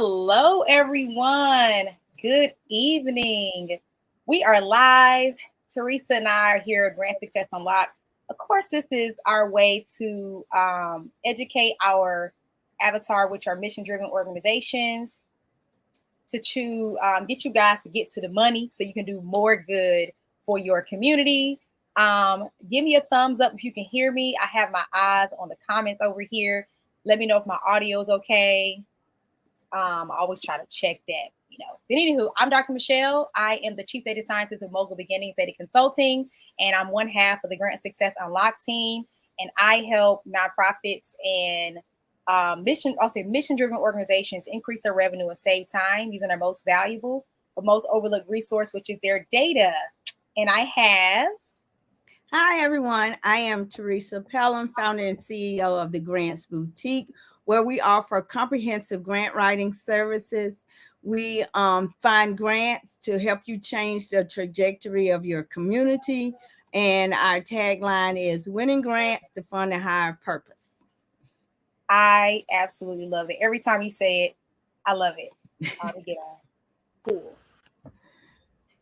Hello, everyone. Good evening. We are live. Teresa and I are here at Grant Success Unlocked. Of course, this is our way to educate our avatar, which are mission-driven organizations, get you guys to get to the money so you can do more good for your community. Give me a thumbs up if you can hear me. I have my eyes on the comments over here. Let me know if my audio is okay. I always try to check that, Then anywho, I'm Dr. Michelle. I am the Chief Data Scientist of Mogul Beginnings Data Consulting, and I'm one half of the Grant Success Unlocked team. And I help nonprofits and mission-driven organizations increase their revenue and save time using their most valuable but most overlooked resource, which is their data. And I have... Hi, everyone. I am Teresa Pelham, founder and CEO of the Grants Boutique, where we offer comprehensive grant writing services. We find grants to help you change the trajectory of your community. And our tagline is winning grants to fund a higher purpose. I absolutely love it. Every time you say it, I love it. Cool.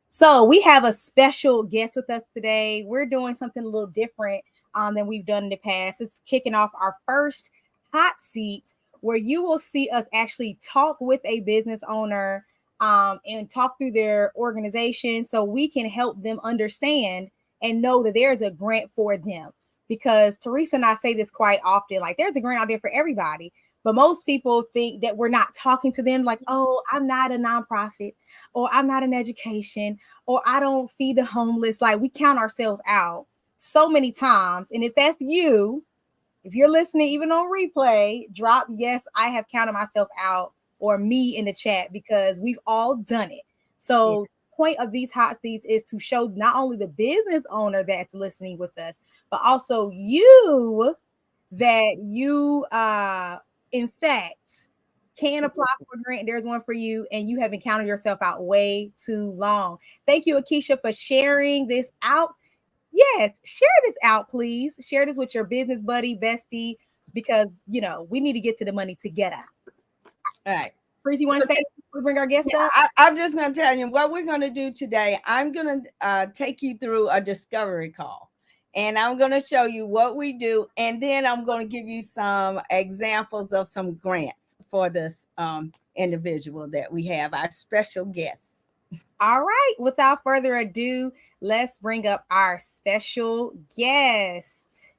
So we have a special guest with us today. We're doing something a little different than we've done in the past. It's kicking off our first hot seat where you will see us actually talk with a business owner and talk through their organization so we can help them understand and know that there's a grant for them. Because Teresa and I say this quite often, like there's a grant out there for everybody. But most people think that we're not talking to them like, oh, I'm not a nonprofit, or I'm not in education, or I don't feed the homeless. Like we count ourselves out so many times. And if that's you, if you're listening, even on replay, drop yes, I have counted myself out, or me in the chat, because we've all done it. So the point of these hot seats is to show not only the business owner that's listening with us, but also you that you in fact can apply for a grant. There's one for you, and you haven't counted yourself out way too long. Thank you, Akeisha, for sharing this out. Yes, share this out, please. Share this with your business buddy, bestie, because we need to get to the money together. All right. Freeze, you want to say we bring our guest up? I'm just going to tell you what we're going to do today. I'm going to take you through a discovery call. And I'm going to show you what we do. And then I'm going to give you some examples of some grants for this individual that we have, our special guest. All right. Without further ado, let's bring up our special guest.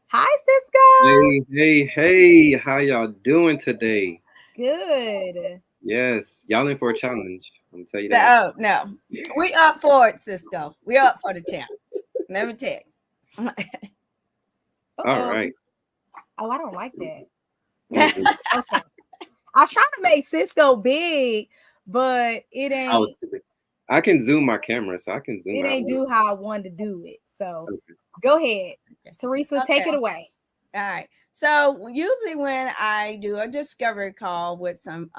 Hi, Cisco. Hey. How y'all doing today? Good. Yes. Y'all in for a challenge. I'm going to tell you that. No. We up for it, Cisco. We up for the challenge. Let me tell you. All right. Oh, I don't like that. Okay. I try to make Cisco big, but it ain't. I can zoom my camera, so I can zoom. It ain't do how I wanted to do it. So Go ahead. Teresa, take it away. All right. So usually when I do a discovery call with some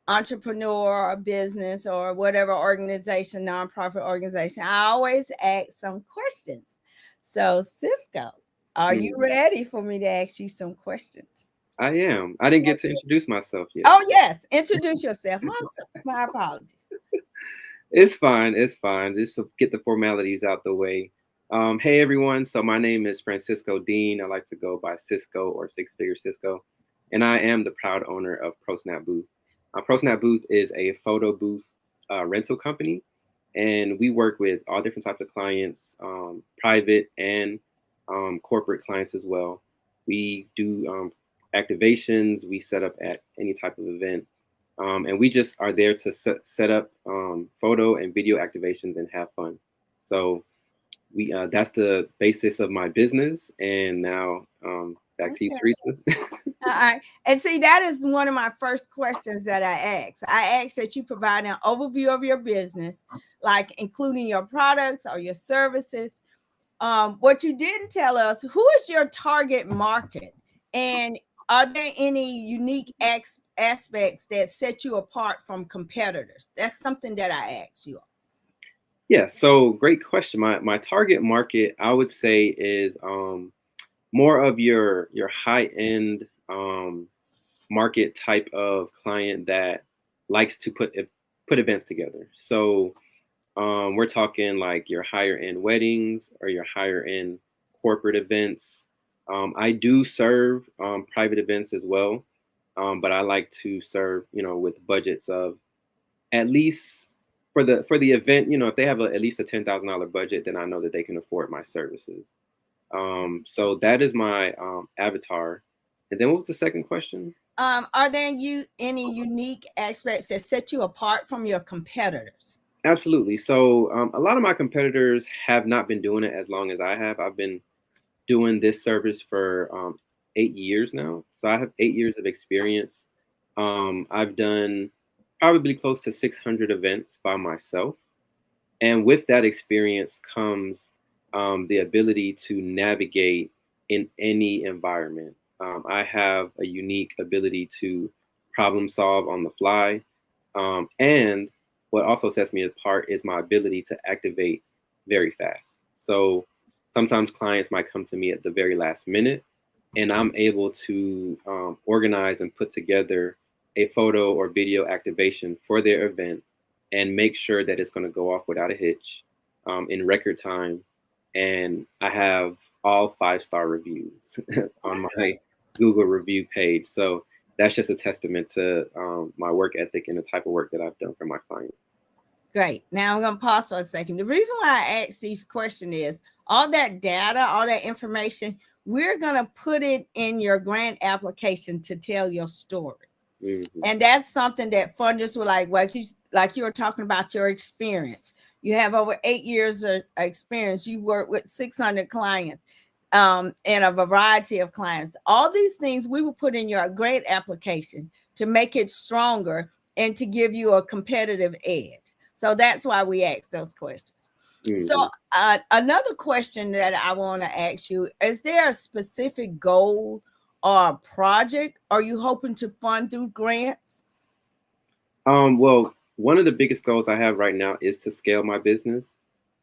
entrepreneur or business or whatever organization, nonprofit organization, I always ask some questions. So Cisco, are you ready for me to ask you some questions? I am. I didn't get to introduce myself yet. Oh, yes. Introduce yourself. My apologies. It's fine. Just to get the formalities out the way. Hey, everyone. So my name is Francisco Dean. I like to go by Cisco or Six Figure Cisco. And I am the proud owner of ProSnap Booth. ProSnap Booth is a photo booth rental company. And we work with all different types of clients, private and corporate clients as well. We do activations. We set up at any type of event. And we just are there to set up photo and video activations and have fun. So that's the basis of my business. And now back to you, Teresa. All right. And see, that is one of my first questions that I ask. I ask that you provide an overview of your business, like including your products or your services. What you didn't tell us, who is your target market? And are there any unique aspects that set you apart from competitors? That's something that I ask you. Yeah, so great question. My target market, I would say, is more of your high-end market type of client that likes to put events together. So we're talking like your higher end weddings or your higher end corporate events. I do serve private events as well, but I like to serve, with budgets of at least for the event. If they have at least a $10,000 budget, then I know that they can afford my services. So that is my avatar. And then what was the second question? Are there any unique aspects that set you apart from your competitors? Absolutely. So a lot of my competitors have not been doing it as long as I have. I've been doing this service for 8 years now. So I have 8 years of experience. I've done probably close to 600 events by myself. And with that experience comes the ability to navigate in any environment. I have a unique ability to problem solve on the fly. And what also sets me apart is my ability to activate very fast. So sometimes clients might come to me at the very last minute, and I'm able to organize and put together a photo or video activation for their event and make sure that it's going to go off without a hitch in record time. And I have all 5-star reviews on my Google review page. So that's just a testament to my work ethic and the type of work that I've done for my clients. Great. Now I'm going to pause for a second. The reason why I ask these questions is all that data, all that information, we're going to put it in your grant application to tell your story. Mm-hmm. And that's something that funders were like you were talking about your experience. You have over 8 years of experience. You work with 600 clients and a variety of clients. All these things we will put in your grant application to make it stronger and to give you a competitive edge. So that's why we ask those questions. Mm-hmm. So another question that I want to ask you, is there a specific goal or a project are you hoping to fund through grants? Well, one of the biggest goals I have right now is to scale my business.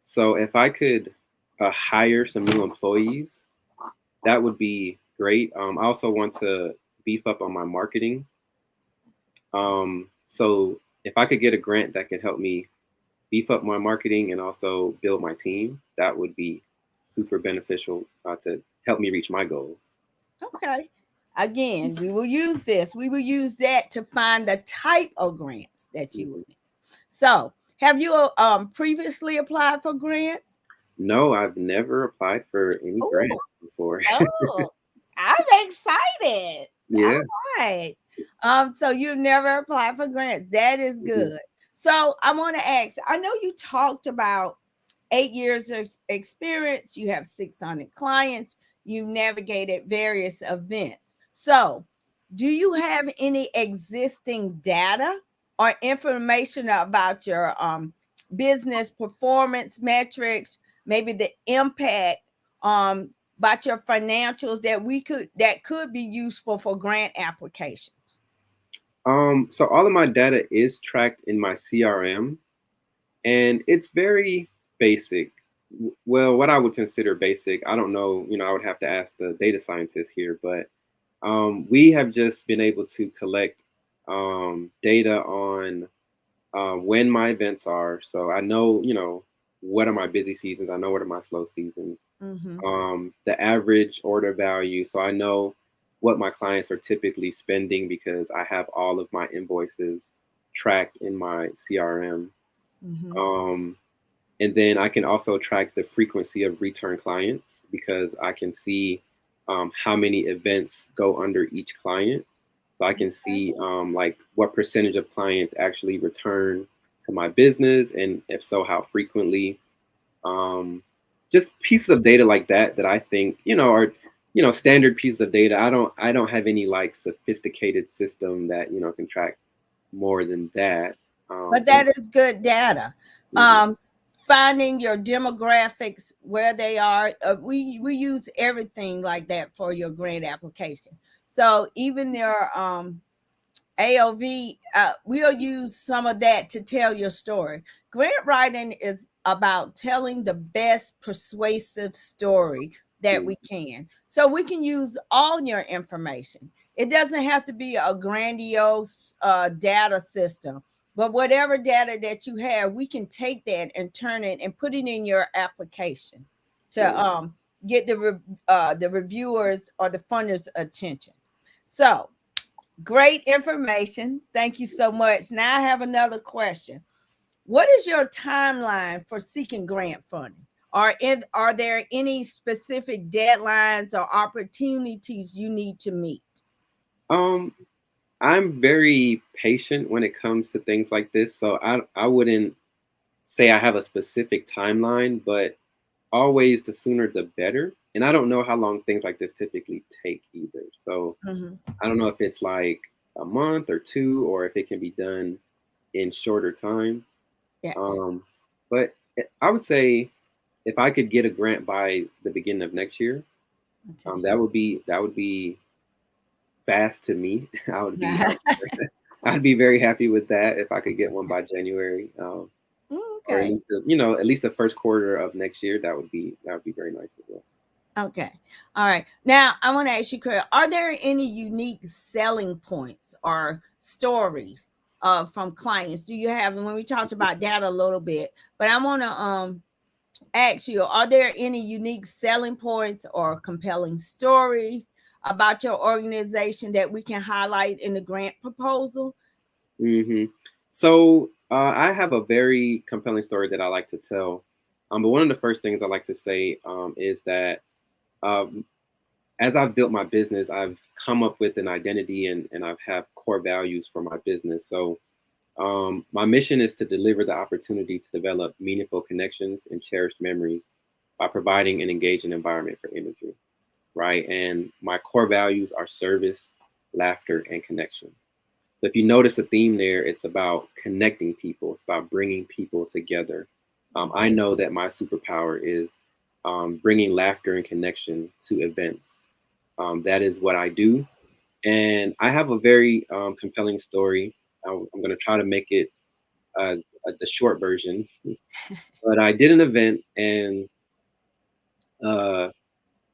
So if I could hire some new employees, that would be great. I also want to beef up on my marketing. So if I could get a grant that could help me beef up my marketing and also build my team, that would be super beneficial to help me reach my goals. Okay. Again, we will use this. We will use that to find the type of grants that you would need. So have you previously applied for grants? No, I've never applied for any grants before. Oh, I'm excited. Yeah. All right. So you've never applied for grants. That is good. Mm-hmm. So I want to ask, I know you talked about 8 years of experience. You have 600 clients. You've navigated various events. So do you have any existing data or information about your business performance metrics, maybe the impact about your financials that could be useful for grant applications? So all of my data is tracked in my CRM, and it's very basic. Well, what I would consider basic, I don't know, I would have to ask the data scientists here, but we have just been able to collect data on when my events are. So I know, what are my busy seasons? I know what are my slow seasons. Mm-hmm. The average order value. So I know what my clients are typically spending because I have all of my invoices tracked in my CRM. Mm-hmm. And then I can also track the frequency of return clients because I can see how many events go under each client. So I can see like what percentage of clients actually return to my business, and if so, how frequently. Just pieces of data like that I think are standard pieces of data. I don't have any like sophisticated system that can track more than that. But that is good data. Mm-hmm. Finding your demographics, where they are. We use everything like that for your grant application. So even your AOV, we'll use some of that to tell your story. Grant writing is about telling the best persuasive story that we can. So we can use all your information. It doesn't have to be a grandiose data system, but whatever data that you have, we can take that and turn it and put it in your application to get the reviewers or the funders' attention. So great information. Thank you so much. Now I have another question. What is your timeline for seeking grant funding? Are there any specific deadlines or opportunities you need to meet? Um, I'm very patient when it comes to things like this, so I wouldn't say I have a specific timeline, but always the sooner the better. And I don't know how long things like this typically take either. So Mhm. I don't know if it's like a month or two, or if it can be done in shorter time. Yeah. But I would say if I could get a grant by the beginning of next year, Okay. that would be fast to me. I'd be very happy with that if I could get one by January, or Okay. at least the first quarter of next year. That would be very nice as well. Okay. All right. Now I want to ask you, Claire, are there any unique selling points or stories from clients? Do you have, and when we talked about data a little bit, but I want to ask you, are there any unique selling points or compelling stories about your organization that we can highlight in the grant proposal? hmm So I have a very compelling story that I like to tell. But one of the first things I like to say is that um, as I've built my business, I've come up with an identity, and I've have core values for my business. So my mission is to deliver the opportunity to develop meaningful connections and cherished memories by providing an engaging environment for imagery, right? And my core values are service, laughter, and connection. So if you notice a theme there, it's about connecting people. It's about bringing people together. I know that my superpower is bringing laughter and connection to events. That is what I do, and I have a very compelling story. I'm going to try to make it uh, the short version. But I did an event, and uh,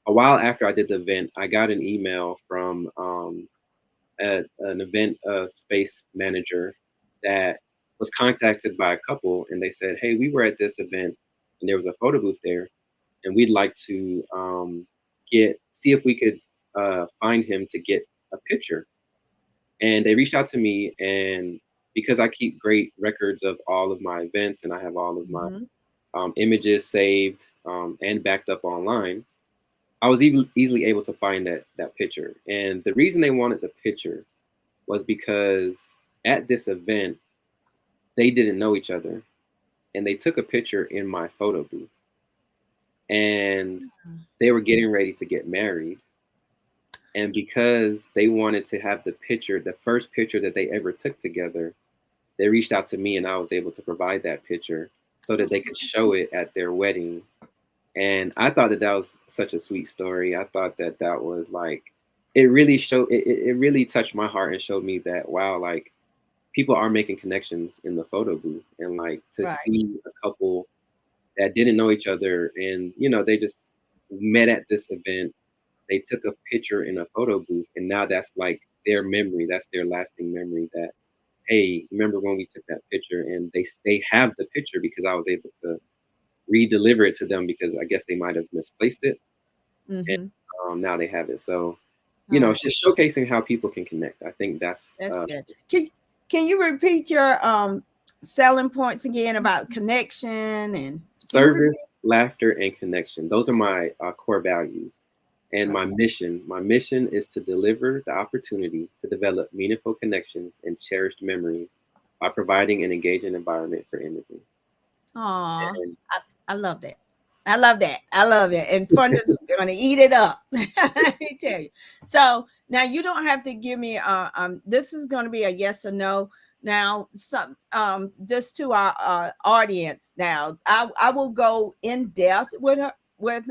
a while after I did the event, I got an email from an event space manager that was contacted by a couple, and they said, "Hey, we were at this event, and there was a photo booth there, and we'd like to get see if we could find him to get a picture." And they reached out to me, and because I keep great records of all of my events, and I have all of my Mhm. images saved and backed up online, I was easily able to find that picture. And the reason they wanted the picture was because at this event they didn't know each other, and they took a picture in my photo booth, and they were getting ready to get married. And because they wanted to have the picture, the first picture that they ever took together, they reached out to me, and I was able to provide that picture so that they could show it at their wedding. And I thought that was such a sweet story. I thought that was like, it really showed, it really touched my heart and showed me that, wow, like people are making connections in the photo booth. And like to Right. see a couple that didn't know each other, and they just met at this event, they took a picture in a photo booth, and now that's like their memory, that's their lasting memory, that, hey, remember when we took that picture? And they have the picture because I was able to re-deliver it to them, because I guess they might have misplaced it, and Mm-hmm. now they have it. So Oh, it's just showcasing how people can connect. I think that's that's good. Can you repeat your selling points again about connection and can you repeat? service, laughter, and connection. Those are my core values. And my mission is to deliver the opportunity to develop meaningful connections and cherished memories by providing an engaging environment for imaging. Aw, And I love that. I love that. I love it. And funders gonna eat it up. Let me tell you. So now you don't have to give me this is gonna be a yes or no. Now some just to our audience now. I will go in depth with her with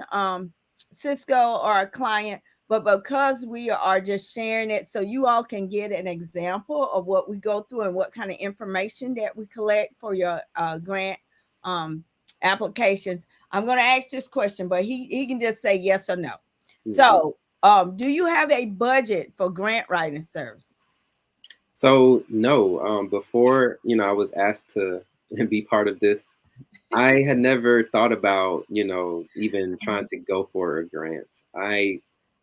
Cisco or a client, but because we are just sharing it so you all can get an example of what we go through and what kind of information that we collect for your grant um, applications. I'm going to ask this question, but he can just say yes or no. mhm. So Do you have a budget for grant writing services? So no, before I was asked to be part of this, I had never thought about even trying to go for a grant. I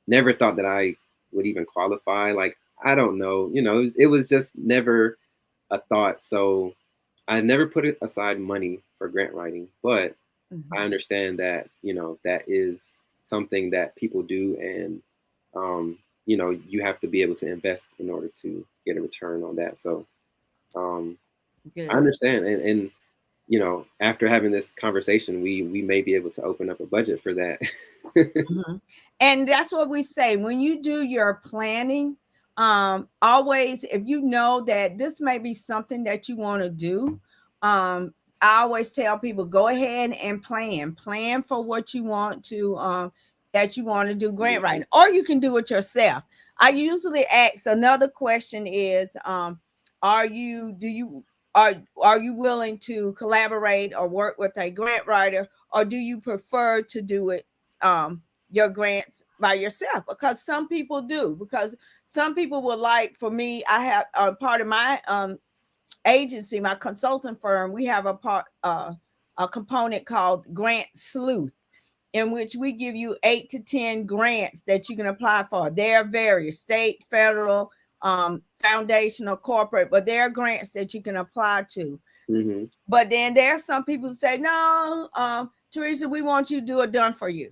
never thought that I would even qualify. Like I don't know, it was just never a thought. So I never put aside money for grant writing, but I Mhm. understand that that is something that people do, and you have to be able to invest in order to get a return on that. So um, I Good. understand, and after having this conversation, we may be able to open up a budget for that. Mhm. And that's what we say when you do your planning. Always, if you know that this may be something that you want to do, I always tell people go ahead and plan for what you want to that you want to do grant writing, or you can do it yourself. I usually ask another question is are you do you are you willing to collaborate or work with a grant writer, or do you prefer to do it your grants by yourself? Because some people do, because some people would like, for me, I have part of my agency, my consulting firm, we have a component called Grant Sleuth, in which we give you 8 to 10 grants that you can apply for. There are various state, federal, foundational, corporate, but there are grants that you can apply to. Hmm. But then there are some people who say, no, Teresa, we want you to do it done for you.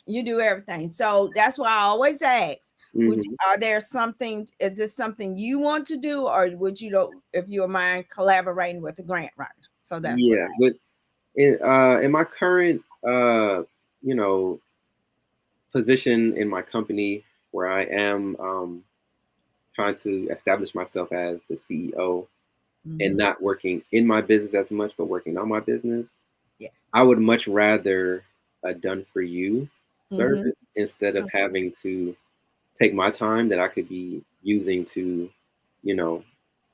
You do everything. So that's why I always ask, Hmm. are there something, is this something you want to do, or would you know if you don't mind collaborating with a grant writer? So that's what Yeah, but in my current you know position in my company, where I am trying to establish myself as the CEO and Mhm. not working in my business as much, but working on my business, Yes. I would much rather a done for you Mm-hmm. service instead of having to take my time that I could be using to, you know,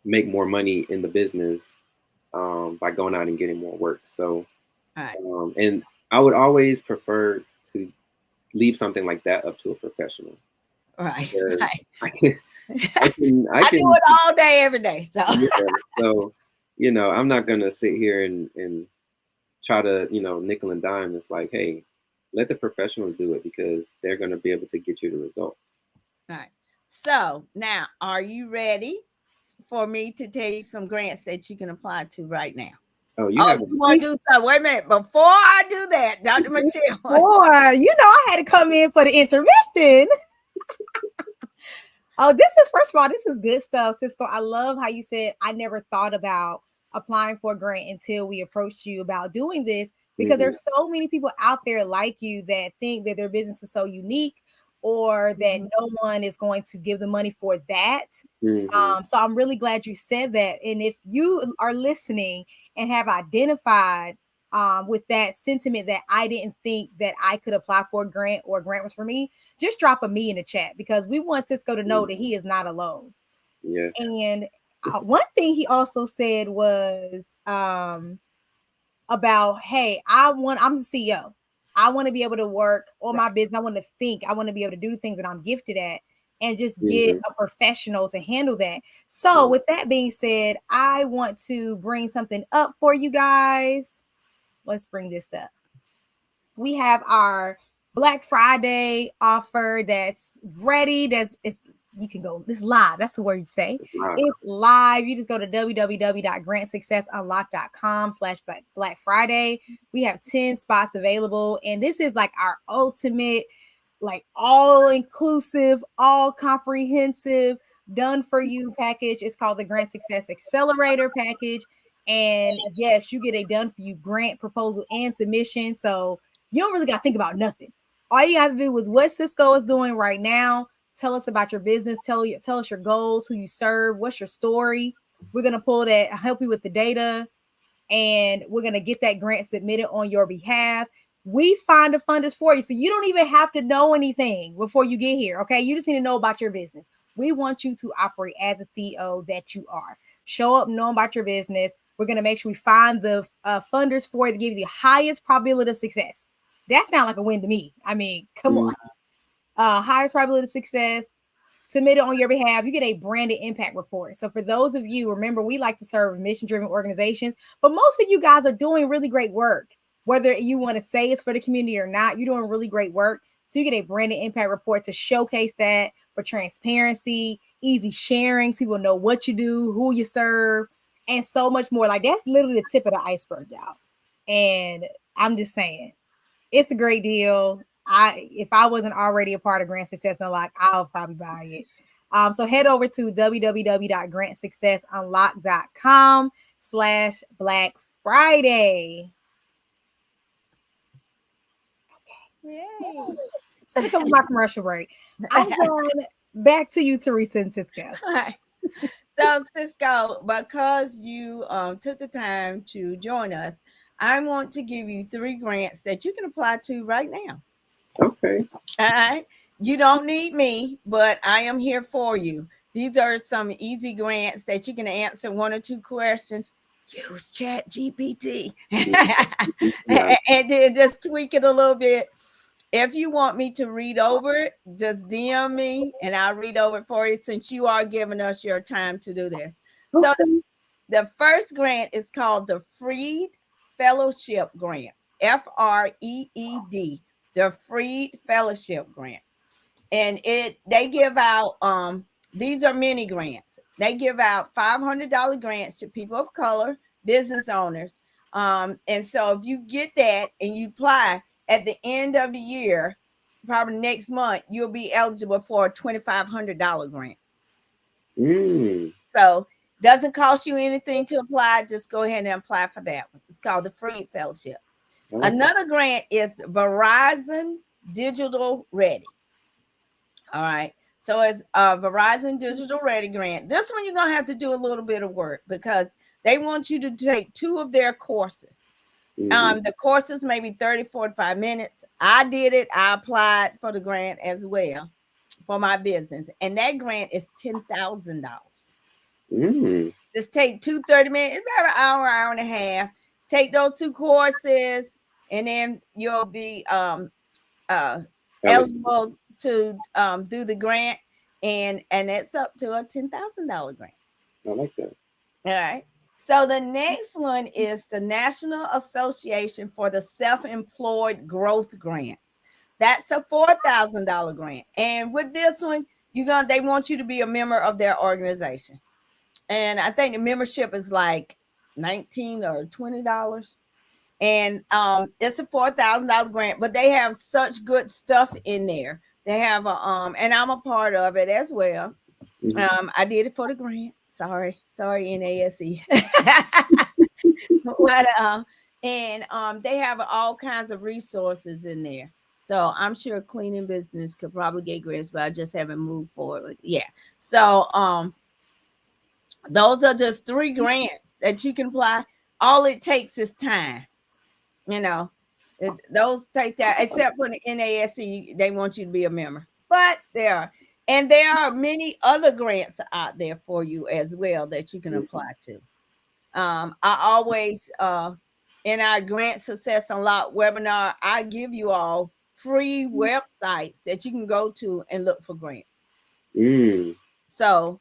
make more money in the business by going out and getting more work. So, All right. and I would always prefer to leave something like that up to a professional, All right. because Right. I can, I I do can, it all day, every day. So yeah. So, I'm not gonna sit here and try to, nickel and dime. It's like, hey, let the professionals do it because they're gonna be able to get you the results. all right. So now, are you ready for me to tell you some grants that you can apply to right now? Oh, you Oh, have you want to do something? Wait a minute. Before I do that, Dr. Michelle. Boy, I had to come in for the intermission. Oh, first of all, this is good stuff, Cisco. I love how you said I never thought about applying for a grant until we approached you about doing this, because hmm there's so many people out there like you that think that their business is so unique, or that Mhm. no one is going to give the money for that. hmm So I'm really glad you said that. And if you are listening and have identified with that sentiment that I didn't think that I could apply for a grant, or a grant was for me, just drop a me in the chat, because we want Cisco to know that he is not alone. Yeah. And one thing he also said was about, hey, I'm the CEO. I want to be able to work on my Right. business. I want to be able to do the things that I'm gifted at, and just get hmm a professional to handle that. So, with that being said, I want to bring something up for you guys. Let's bring this up. We have our Black Friday offer that's ready. You can go. It's live. That's the word you say. Wow. It's live. You just go to www.grantsuccessunlock.com/Black Friday. We have 10 spots available, and this is like our ultimate, like all inclusive, all comprehensive, done for you package. It's called the Grant Success Accelerator package. And yes, you get a done for you grant proposal and submission. So you don't really got to think about nothing. All you have to do is what Cisco is doing right now. Tell us about your business. Tell us your goals, who you serve, what's your story. We're gonna pull that, help you with the data, and we're gonna get that grant submitted on your behalf. We find the funders for you, so you don't even have to know anything before you get here. Okay, you just need to know about your business. We want you to operate as a CEO that you are. Show up knowing about your business. We're gonna make sure we find the funders for it to give you the highest probability of success. That sounds like a win to me. I mean, come on. highest probability of success, submit it on your behalf. You get a branded impact report. So for those of you, remember, we like to serve mission-driven organizations, but most of you guys are doing really great work. Whether you want to say it's for the community or not, you're doing really great work. So you get a branded impact report to showcase that, for transparency, easy sharing, so people know what you do, who you serve, and so much more. Like, that's literally the tip of the iceberg, y'all. And I'm just saying, it's a great deal. If I wasn't already a part of Grant Success Unlock, I'll probably buy it. So head over to www.grantsuccessunlock.com/Black Friday. Yay. So to come my commercial break, I'm going back to you, Teresa and Cisco. All right. So, Cisco, because you took the time to join us, I want to give you 3 grants that you can apply to right now. Okay. All right. You don't need me, but I am here for you. These are some easy grants that you can answer 1 or 2 questions. Use Chat GPT and then just tweak it a little bit. If you want me to read over it, just DM me and I'll read over it for you, since you are giving us your time to do this. So the first grant is called the Freed Fellowship Grant, FREED, the Freed Fellowship Grant. And they give out, these are mini grants. They give out $500 grants to people of color, business owners. And so if you get that and you apply at the end of the year, probably next month, you'll be eligible for a $2,500 grant. So doesn't cost you anything to apply. Just go ahead and apply for that one. It's called the Freed Fellowship. Another grant is Verizon Digital Ready. All right. So it's a Verizon Digital Ready grant. This one you're going to have to do a little bit of work, because they want you to take 2 of their courses. The courses may be 30, 45 minutes. I did it. I applied for the grant as well for my business. And that grant is $10,000. Just take 2 30 minutes, it's about an hour, hour and a half. Take those 2 courses, and then you'll be eligible to do the grant. And it's up to a $10,000 grant. I like that. All right. So the next one is the National Association for the Self-Employed Growth Grants. That's a $4,000 grant. And with this one, they want you to be a member of their organization. And I think the membership is like $19 or $20. And it's a $4,000 grant, but they have such good stuff in there. They have and I'm a part of it as well. I did it for the grant. Sorry, NASE. But they have all kinds of resources in there. So I'm sure cleaning business could probably get grants, but I just haven't moved forward. Yeah. So those are just 3 grants that you can apply. All it takes is time. Those take that, except for the NASE, they want you to be a member. But there are many other grants out there for you as well that you can apply to. I always in our Grant Success Unlocked webinar, I give you all free websites that you can go to and look for grants. So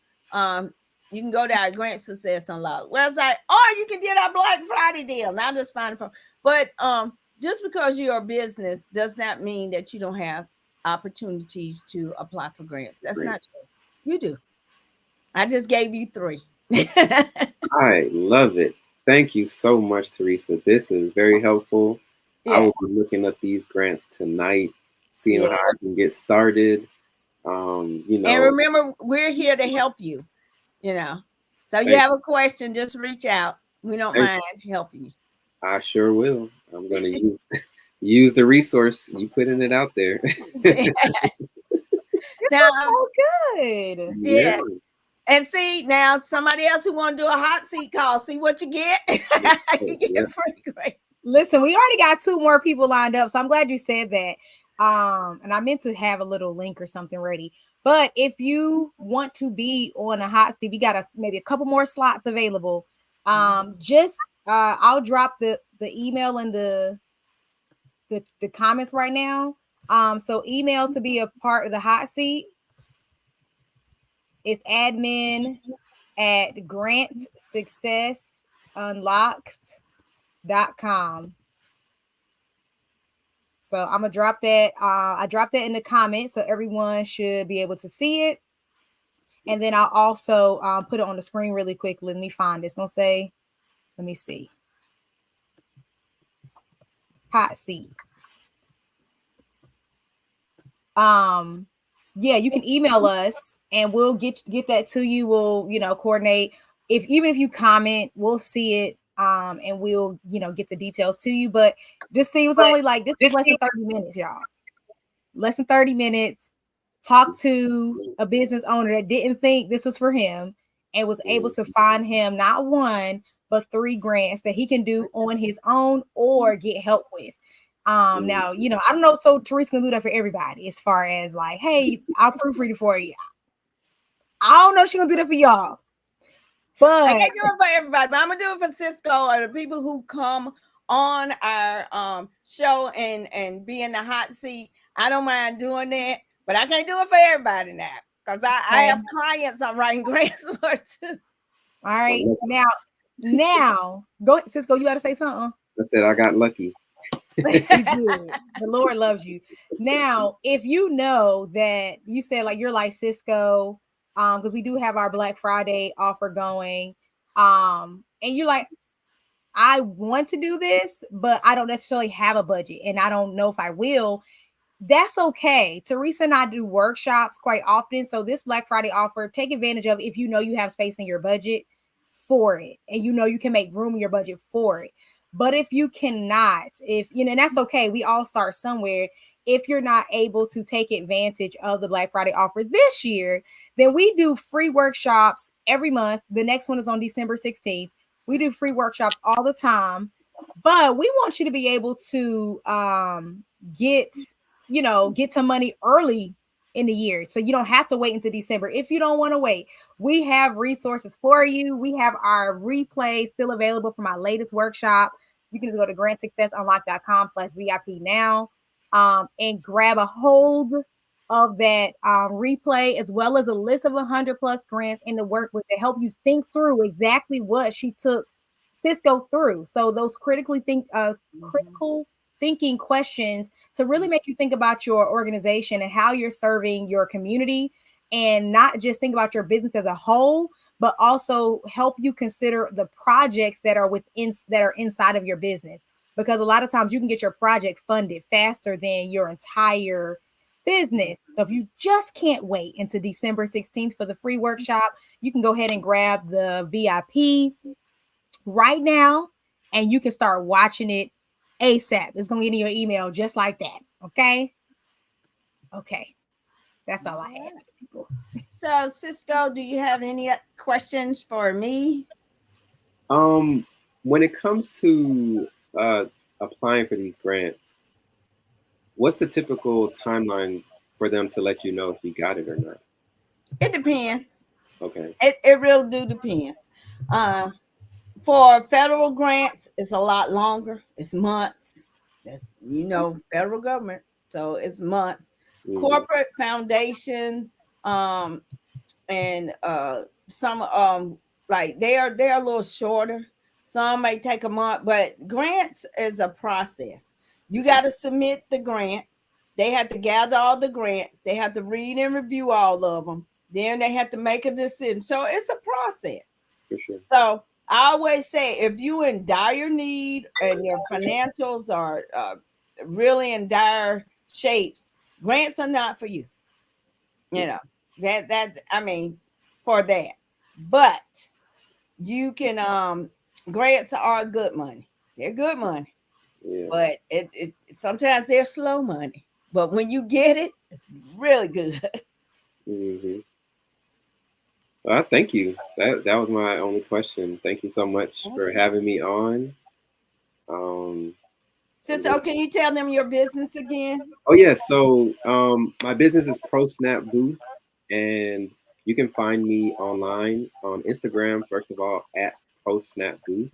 you can go to our Grant Success Unlocked website, or you can get our Black Friday deal. Now just find it from. But just because you're a business does not mean that you don't have opportunities to apply for grants. That's not true. You do. I just gave you 3. I love it. Thank you so much, Teresa. This is very helpful. I will be looking up these grants tonight, seeing how I can get started. And remember, we're here to help you. So you have a question, just reach out. We don't mind helping you. I sure will. I'm going to use the resource. You putting it out there. That's so good. Yeah. And see, now somebody else who want to do a hot seat call, see what you get. You get free grant. Listen, we already got 2 more people lined up, so I'm glad you said that. And I meant to have a little link or something ready. But if you want to be on a hot seat, we got maybe a couple more slots available. I'll drop the email in the comments right now. So email to be a part of the hot seat. It's admin@grantsuccessunlocked.com. So I'm gonna drop that. I dropped that in the comments, so everyone should be able to see it. And then I'll also put it on the screen really quick. Let me find it. It's gonna say, let me see. Hot seat. Yeah, you can email us and we'll get that to you. We'll, coordinate. Even if you comment, we'll see it. And we'll, get the details to you. But this was only like this is less than 30 minutes, y'all. Less than 30 minutes. Talk to a business owner that didn't think this was for him and was able to find him not one, but 3 grants that he can do on his own or get help with. Now, I don't know. So Teresa can do that for everybody as far as like, hey, I'll proofread it for you. I don't know if she's gonna do that for y'all. But I can't do it for everybody, but I'm gonna do it for Cisco or the people who come on our show and be in the hot seat. I don't mind doing that, but I can't do it for everybody now because I have clients I'm writing grants for too. All right, now go ahead, Cisco. You got to say something. I said I got lucky. The Lord loves you. Now, if you know that you said like you're like Cisco, because we do have our Black Friday offer going, and you're like, I want to do this, but I don't necessarily have a budget, and I don't know if I will. That's okay. Teresa and I do workshops quite often, so this Black Friday offer, take advantage of if you know you have space in your budget for it, and you can make room in your budget for it. But if you cannot, and that's okay. We all start somewhere. If you're not able to take advantage of the Black Friday offer this year, then we do free workshops every month. The next one is on December 16th. We do free workshops all the time, but we want you to be able to get to money early in the year. So you don't have to wait until December. If you don't want to wait, we have resources for you. We have our replay still available for my latest workshop. You can just go to grantsuccessunlock.com/VIP now and grab a hold of that replay, as well as a list of 100 plus grants in the work with to help you think through exactly what she took Cisco through. So those critical thinking questions to really make you think about your organization and how you're serving your community, and not just think about your business as a whole, but also help you consider the projects that are inside of your business. Because a lot of times you can get your project funded faster than your entire business. So if you just can't wait until December 16th for the free workshop, you can go ahead and grab the VIP right now and you can start watching it ASAP. It's going to get in your email just like that. Okay. That's all I have. People. So, Cisco, do you have any questions for me? When it comes to applying for these grants, what's the typical timeline for them to let you know if you got it or not? It depends. Okay. It really do depends. For federal grants, it's a lot longer. It's months. That's federal government, so it's months. Mm-hmm. Corporate foundation, and some like they're a little shorter. Some may take a month, but grants is a process. You got to submit the grant. They have to gather all the grants. They have to read and review all of them. Then they have to make a decision. So it's a process. For sure. So I always say, if you're in dire need and your financials are really in dire shapes, grants are not for you. For that. But you can grants are good money. They're good money. Yeah. But it's sometimes they're slow money. But when you get it, it's really good. Mm-hmm. Thank you. That was my only question. Thank you so much for having me on. So can you tell them your business again? Oh yeah. So my business is ProSnap Booth, and you can find me online on Instagram, first of all, at ProSnap Booth.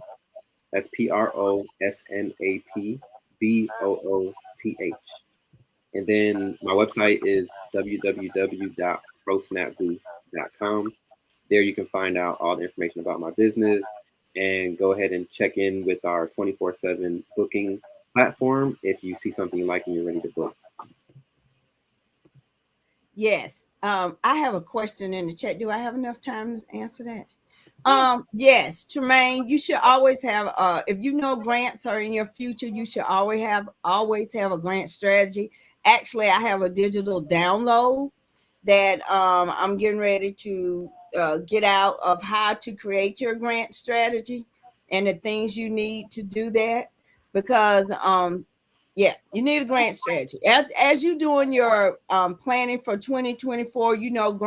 That's PROSNAP BOOTH. And then my website is www.prosnapbooth.com. There you can find out all the information about my business and go ahead and check in with our 24/7 booking platform if you see something you like and you're ready to book. Yes. I have a question in the chat. Do I have enough time to answer that? Yes, Tremaine, you should always have if you know grants are in your future, you should always have a grant strategy. Actually, I have a digital download that I'm getting ready to get out of how to create your grant strategy and the things you need to do that, because yeah, you need a grant strategy as you doing your planning for 2024. You know,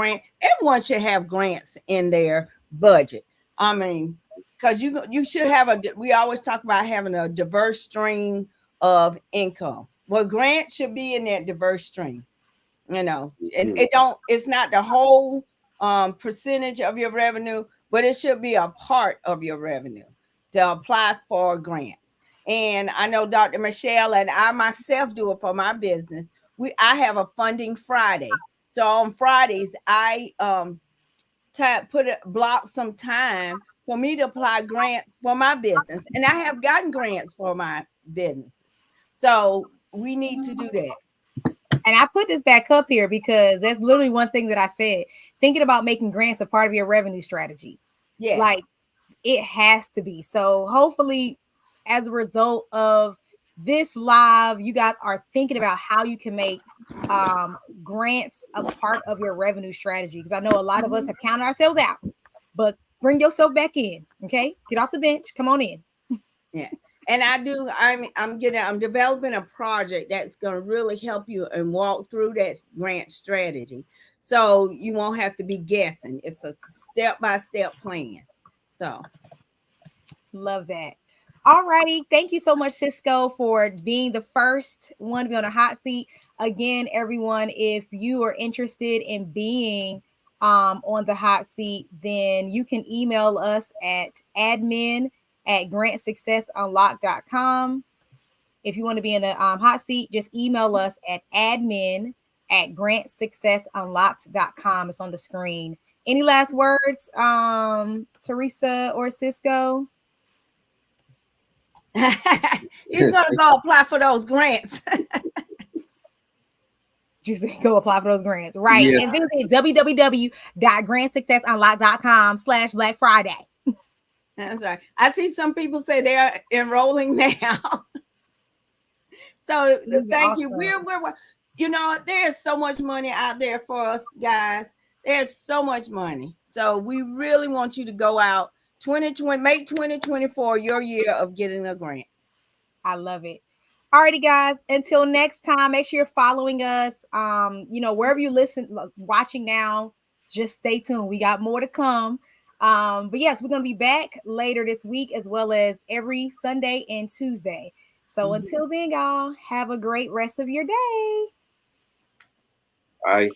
everyone should have grants in their budget. I mean, because you should have we always talk about having a diverse stream of income. Well, grants should be in that diverse stream, you know, and it's not the whole percentage of your revenue, but it should be a part of your revenue to apply for grants. And I know Dr. Michelle and I myself do it for my business. I have a funding Friday. So on Fridays, I block some time for me to apply grants for my business, and I have gotten grants for my businesses. So we need to do that. And I put this back up here because that's literally one thing that I said. Thinking about making grants a part of your revenue strategy. Yes. Like it has to be. So hopefully, as a result of this live, you guys are thinking about how you can make grants a part of your revenue strategy. Because I know a lot of us have counted ourselves out, but bring yourself back in. Okay, get off the bench. Come on in. Yeah. And I'm developing a project that's going to really help you and walk through that grant strategy, so you won't have to be guessing. It's a step-by-step plan. So love that. All righty. Thank you so much, Cisco, for being the first one to be on a hot seat. Again, everyone, if you are interested in being on the hot seat, then you can email us at admin@grantsuccessunlock.com. If you want to be in the hot seat, just email us at admin@grantsuccessunlocked.com. It's on the screen. Any last words, Teresa or Cisco? He's gonna go apply for those grants. Just go apply for those grants, right? Yeah. And visit www.grantsuccessunlock.com/Black Friday. That's right. I see some people say they're enrolling now. So thank you. We're you know, there's so much money out there for us, guys. There's so much money. So we really want you to go out 2020, make 2024 your year of getting a grant. I love it. Alrighty, guys. Until next time, make sure you're following us. You know, wherever you watching now, just stay tuned. We got more to come. But yes, we're gonna be back later this week as well as every Sunday and Tuesday. So until then, y'all, have a great rest of your day. Bye.